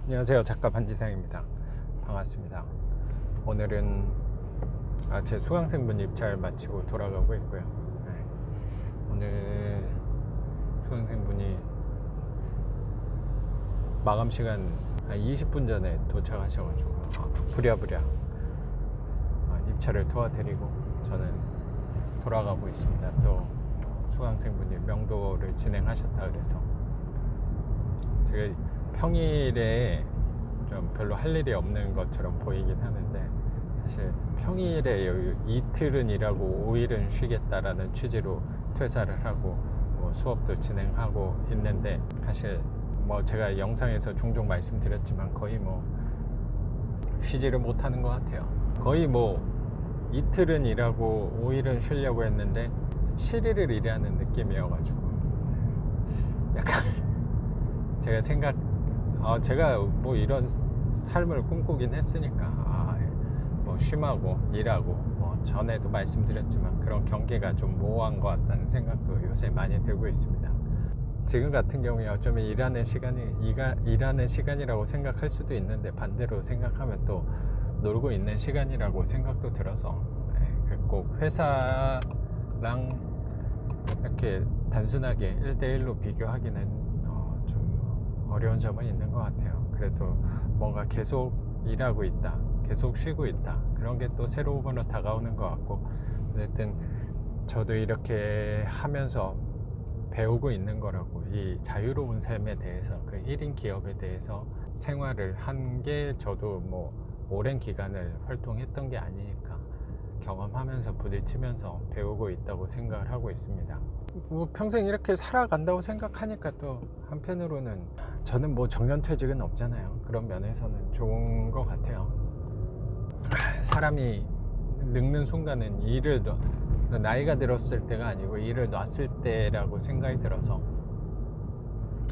안녕하세요, 작가 반지상입니다. 반갑습니다. 오늘은 제 수강생분 입찰 마치고 돌아가고 있고요. 네. 오늘 수강생분이 마감 시간 한 20분 전에 도착하셔가지고 부랴부랴 입찰을 도와드리고 저는 돌아가고 있습니다. 또 수강생분이 명도를 진행하셨다 그래서 제가 평일에 좀 별로 할 일이 없는 것처럼 보이긴 하는데, 사실 평일에 이틀은 일하고 5일은 쉬겠다라는 취지로 퇴사를 하고 수업도 진행하고 있는데, 사실 제가 영상에서 종종 말씀드렸지만 거의 쉬지를 못하는 것 같아요. 거의 이틀은 일하고 5일은 쉬려고 했는데 7일을 일하는 느낌이어가지고 약간 제가 이런 삶을 꿈꾸긴 했으니까 쉼하고 일하고 전에도 말씀드렸지만 그런 경계가 좀 모호한 것 같다는 생각도 요새 많이 들고 있습니다. 지금 같은 경우에 어쩌면 일하는 시간이라고 생각할 수도 있는데, 반대로 생각하면 또 놀고 있는 시간이라고 생각도 들어서 꼭 회사랑 이렇게 단순하게 1대1로 비교하기는 좀 어려운 점은 있는 것 같아요. 그래도 뭔가 계속 일하고 있다, 계속 쉬고 있다, 그런 게 또 새로움으로 다가오는 것 같고, 어쨌든 저도 이렇게 하면서 배우고 있는 거라고, 이 자유로운 삶에 대해서, 그 1인 기업에 대해서 생활을 한 게 저도 오랜 기간을 활동했던 게 아니니까 경험하면서 부딪히면서 배우고 있다고 생각을 하고 있습니다. 평생 이렇게 살아간다고 생각하니까 또 한편으로는 저는 정년퇴직은 없잖아요. 그런 면에서는 좋은 것 같아요. 사람이 늙는 순간은 나이가 들었을 때가 아니고 일을 놨을 때라고 생각이 들어서,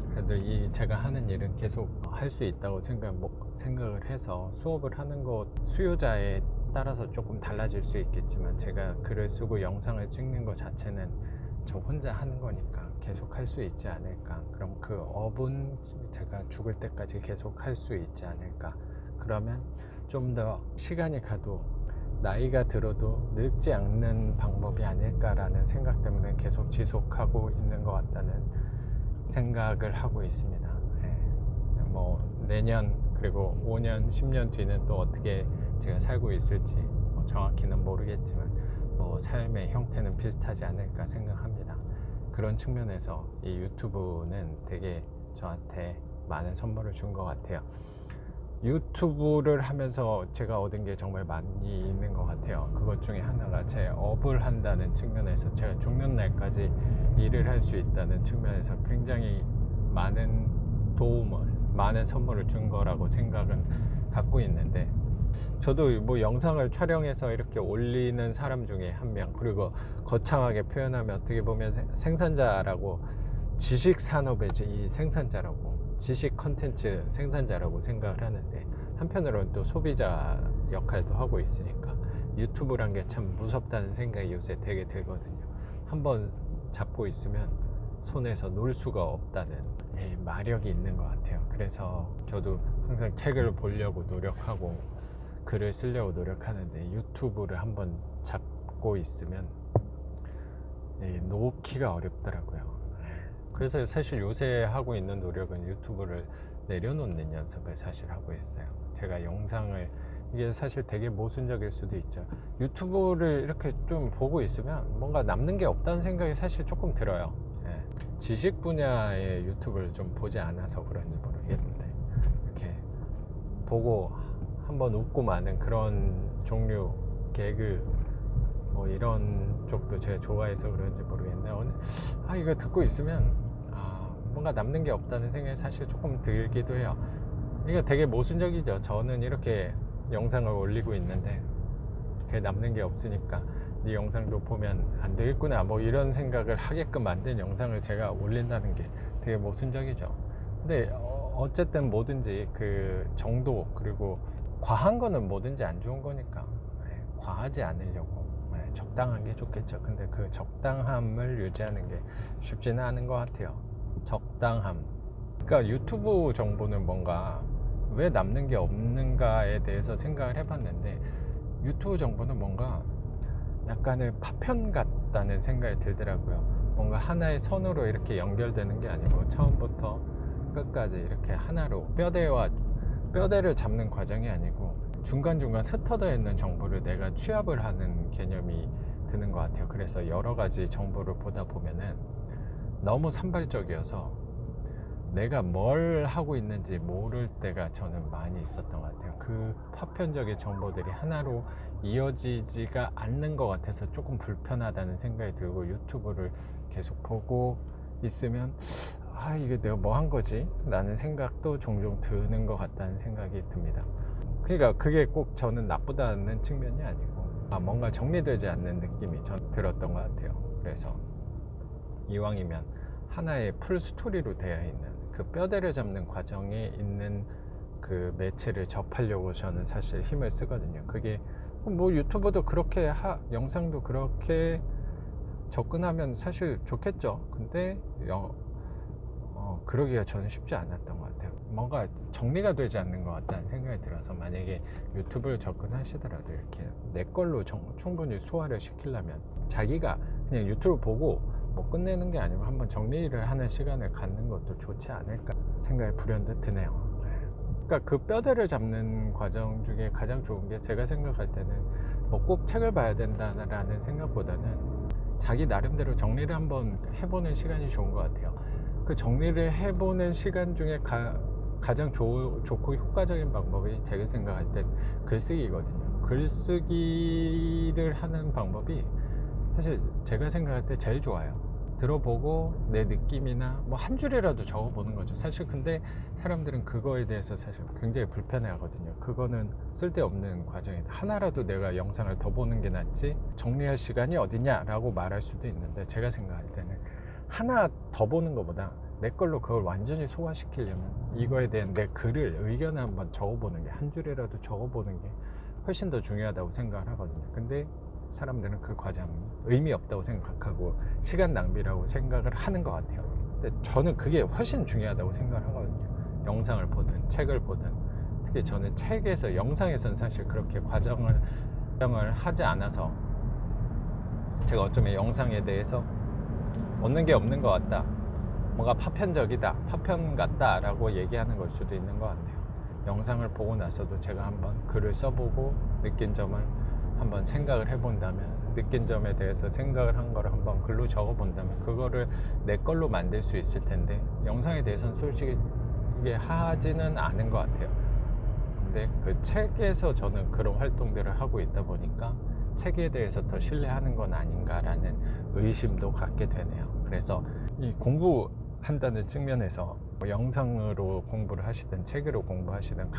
그래도 제가 하는 일은 계속 할 수 있다고 생각을 해서, 수업을 하는 것 수요자에 따라서 조금 달라질 수 있겠지만 제가 글을 쓰고 영상을 찍는 것 자체는 저 혼자 하는 거니까 계속 할 수 있지 않을까. 그럼 그 업은 제가 죽을 때까지 계속 할 수 있지 않을까. 그러면 좀 더 시간이 가도 나이가 들어도 늙지 않는 방법이 아닐까라는 생각 때문에 계속 지속하고 있는 것 같다는 생각을 하고 있습니다. 내년 그리고 5년, 10년 뒤는 또 어떻게 제가 살고 있을지 정확히는 모르겠지만 삶의 형태는 비슷하지 않을까 생각합니다. 그런 측면에서 이 유튜브는 되게 저한테 많은 선물을 준 것 같아요. 유튜브를 하면서 제가 얻은 게 정말 많이 있는 것 같아요. 그것 중에 하나가 제 업을 한다는 측면에서, 제가 죽는 날까지 일을 할 수 있다는 측면에서 굉장히 많은 많은 선물을 준 거라고 생각은 갖고 있는데, 저도 영상을 촬영해서 이렇게 올리는 사람 중에 한 명, 그리고 거창하게 표현하면 어떻게 보면 생산자라고, 지식 산업의 이 생산자라고, 지식 컨텐츠 생산자라고 생각을 하는데, 한편으로는 또 소비자 역할도 하고 있으니까 유튜브란 게 참 무섭다는 생각이 요새 되게 들거든요. 한번 잡고 있으면 손에서 놓을 수가 없다는 마력이 있는 것 같아요. 그래서 저도 항상 책을 보려고 노력하고 글을 쓰려고 노력하는데, 유튜브를 한번 잡고 있으면 놓기가 어렵더라고요. 그래서 사실 요새 하고 있는 노력은 유튜브를 내려놓는 연습을 사실 하고 있어요. 제가 영상을, 이게 사실 되게 모순적일 수도 있죠. 유튜브를 이렇게 좀 보고 있으면 뭔가 남는 게 없다는 생각이 사실 조금 들어요. 지식 분야의 유튜브를 좀 보지 않아서 그런지 모르겠는데, 이렇게 보고 한번 웃고 마는 그런 종류 개그 이런 쪽도 제가 좋아해서 그런지 모르겠는데, 이거 듣고 있으면 뭔가 남는 게 없다는 생각이 사실 조금 들기도 해요. 이게 되게 모순적이죠. 저는 이렇게 영상을 올리고 있는데 그게 남는 게 없으니까 네 영상도 보면 안 되겠구나, 이런 생각을 하게끔 만든 영상을 제가 올린다는 게 되게 모순적이죠. 근데 어쨌든 뭐든지 그 정도, 그리고 과한 거는 뭐든지 안 좋은 거니까 과하지 않으려고 적당한 게 좋겠죠. 근데 그 적당함을 유지하는 게 쉽지는 않은 것 같아요. 적당함. 그러니까 유튜브 정보는 뭔가 왜 남는 게 없는가에 대해서 생각을 해봤는데 유튜브 정보는 뭔가 약간의 파편 같다는 생각이 들더라고요. 뭔가 하나의 선으로 이렇게 연결되는 게 아니고 처음부터 끝까지 이렇게 하나로 뼈대를 잡는 과정이 아니고 중간중간 흩어져 있는 정보를 내가 취합을 하는 개념이 드는 것 같아요. 그래서 여러 가지 정보를 보다 보면은 너무 산발적이어서 내가 뭘 하고 있는지 모를 때가 저는 많이 있었던 것 같아요. 그 파편적인 정보들이 하나로 이어지지가 않는 것 같아서 조금 불편하다는 생각이 들고 유튜브를 계속 보고 있으면 이게 내가 뭐 한 거지? 라는 생각도 종종 드는 것 같다는 생각이 듭니다. 그러니까 그게 꼭 저는 나쁘다는 측면이 아니고 뭔가 정리되지 않는 느낌이 전 들었던 것 같아요. 그래서 이왕이면 하나의 풀 스토리로 되어 있는 그 뼈대를 잡는 과정에 있는 그 매체를 접하려고 저는 사실 힘을 쓰거든요. 그게 뭐 유튜브도 그렇게 영상도 그렇게 접근하면 사실 좋겠죠. 근데 그러기가 저는 쉽지 않았던 것 같아요. 뭔가 정리가 되지 않는 것 같다는 생각이 들어서 만약에 유튜브를 접근하시더라도 이렇게 내 걸로 충분히 소화를 시키려면 자기가 그냥 유튜브 보고 뭐 끝내는 게 아니고 한번 정리를 하는 시간을 갖는 것도 좋지 않을까 생각이 불현듯 드네요. 그러니까 그 뼈대를 잡는 과정 중에 가장 좋은 게 제가 생각할 때는 뭐 꼭 책을 봐야 된다라는 생각보다는 자기 나름대로 정리를 한번 해보는 시간이 좋은 것 같아요. 그 정리를 해보는 시간 중에 가장 좋고 효과적인 방법이 제가 생각할 땐 글쓰기거든요. 글쓰기를 하는 방법이 사실 제가 생각할 때 제일 좋아요. 들어보고 내 느낌이나 뭐 한 줄이라도 적어보는 거죠. 사실 근데 사람들은 그거에 대해서 사실 굉장히 불편해 하거든요. 그거는 쓸데없는 과정이다. 하나라도 내가 영상을 더 보는 게 낫지 정리할 시간이 어디냐 라고 말할 수도 있는데 제가 생각할 때는 하나 더 보는 것보다 내 걸로 그걸 완전히 소화시키려면 이거에 대한 내 의견을 한번 적어보는 게 한 줄이라도 적어보는 게 훨씬 더 중요하다고 생각을 하거든요. 근데 사람들은 그 과정이 의미 없다고 생각하고 시간 낭비라고 생각을 하는 것 같아요. 근데 저는 그게 훨씬 중요하다고 생각을 하거든요. 영상을 보든 책을 보든 특히 저는 책에서 영상에서는 사실 그렇게 과정을 하지 않아서 제가 어쩌면 영상에 대해서 얻는 게 없는 것 같다, 뭔가 파편적이다, 파편 같다 라고 얘기하는 걸 수도 있는 것 같네요. 영상을 보고 나서도 제가 한번 글을 써보고 느낀 점을 한번 생각을 해본다면, 느낀 점에 대해서 생각을 한 거를 한번 글로 적어본다면 그거를 내 걸로 만들 수 있을 텐데 영상에 대해서는 솔직히 이게 하지는 않은 것 같아요. 근데 그 책에서 저는 그런 활동들을 하고 있다 보니까 책에 대해서 더 신뢰하는 건 아닌가라는 의심도 갖게 되네요. 그래서 이 공부한다는 측면에서 뭐 영상으로 공부를 하시든 책으로 공부하시든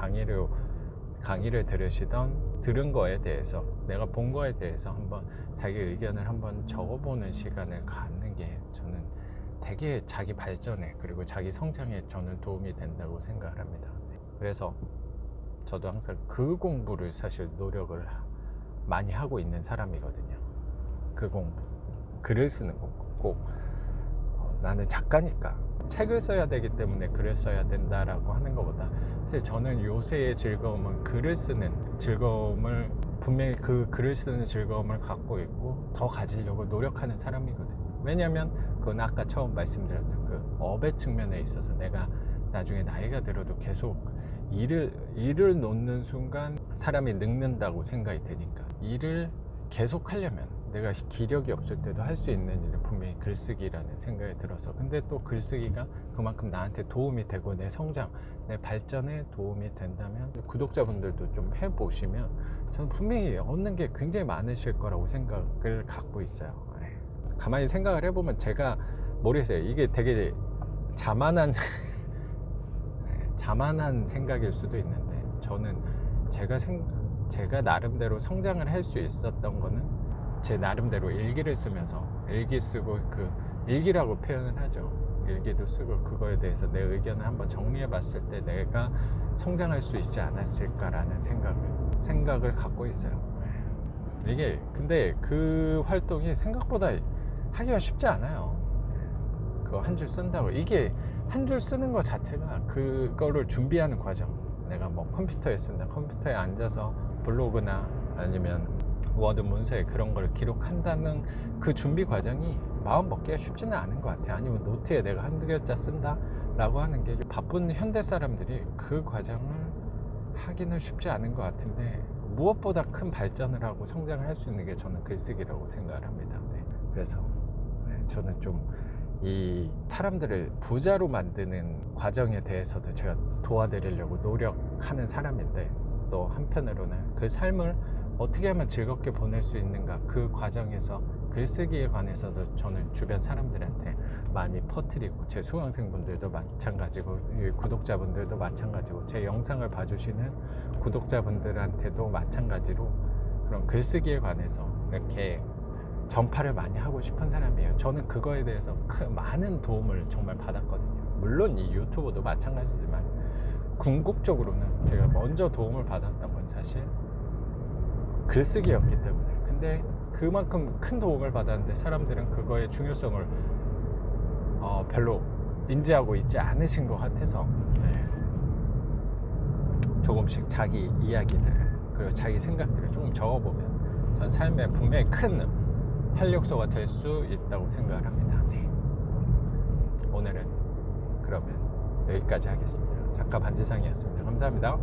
강의를 들으시던 들은 거에 대해서 내가 본 거에 대해서 한번 자기 의견을 한번 적어보는 시간을 갖는 게 저는 되게 자기 발전에 그리고 자기 성장에 저는 도움이 된다고 생각을 합니다. 그래서 저도 항상 그 공부를 사실 노력을 많이 하고 있는 사람이거든요. 그 공부, 글을 쓰는 공부. 꼭 나는 작가니까 책을 써야 되기 때문에 글을 써야 된다라고 하는 것보다 사실 저는 요새의 즐거움은 글을 쓰는 즐거움을, 분명히 그 글을 쓰는 즐거움을 갖고 있고 더 가지려고 노력하는 사람이거든요. 왜냐하면 그건 아까 처음 말씀드렸던 그 업의 측면에 있어서 내가 나중에 나이가 들어도 계속 일을 놓는 순간 사람이 늙는다고 생각이 드니까 일을 계속 하려면 내가 기력이 없을 때도 할 수 있는 일은 분명히 글쓰기라는 생각이 들어서, 근데 또 글쓰기가 그만큼 나한테 도움이 되고 내 성장, 내 발전에 도움이 된다면 구독자분들도 좀 해보시면 저는 분명히 얻는 게 굉장히 많으실 거라고 생각을 갖고 있어요. 가만히 생각을 해보면 제가 모르겠어요. 이게 되게 자만한 생각일 수도 있는데 저는 제가 나름대로 성장을 할 수 있었던 거는 제 나름대로 일기를 쓰면서, 일기 쓰고 그 일기라고 표현을 하죠. 일기도 쓰고 그거에 대해서 내 의견을 한번 정리해 봤을 때 내가 성장할 수 있지 않았을까라는 생각을 갖고 있어요. 이게 근데 그 활동이 생각보다 하기가 쉽지 않아요. 그거 한 줄 쓴다고, 이게 한 줄 쓰는 것 자체가 그거를 준비하는 과정, 내가 뭐 컴퓨터에 쓴다. 컴퓨터에 앉아서 블로그나 아니면 워드 문서에 그런 걸 기록한다는 그 준비 과정이 마음 먹기가 쉽지는 않은 것 같아요. 아니면 노트에 내가 한두 글자 쓴다 라고 하는 게 바쁜 현대 사람들이 그 과정을 하기는 쉽지 않은 것 같은데, 무엇보다 큰 발전을 하고 성장을 할 수 있는 게 저는 글쓰기라고 생각을 합니다. 네. 그래서 저는 좀 이 사람들을 부자로 만드는 과정에 대해서도 제가 도와드리려고 노력하는 사람인데, 또 한편으로는 그 삶을 어떻게 하면 즐겁게 보낼 수 있는가, 그 과정에서 글쓰기에 관해서도 저는 주변 사람들한테 많이 퍼뜨리고, 제 수강생분들도 마찬가지고 구독자분들도 마찬가지고 제 영상을 봐주시는 구독자분들한테도 마찬가지로 그런 글쓰기에 관해서 이렇게 전파를 많이 하고 싶은 사람이에요. 저는 그거에 대해서 많은 도움을 정말 받았거든요. 물론 이 유튜브도 마찬가지지만 궁극적으로는 제가 먼저 도움을 받았던 건 사실 글쓰기였기 때문에. 근데 그만큼 큰 도움을 받았는데 사람들은 그거의 중요성을 별로 인지하고 있지 않으신 것 같아서, 조금씩 자기 이야기들 그리고 자기 생각들을 조금 적어보면 전 삶에 분명히 큰 활력소가 될 수 있다고 생각을 합니다. 네. 오늘은 그러면 여기까지 하겠습니다. 작가 반지상이었습니다. 감사합니다.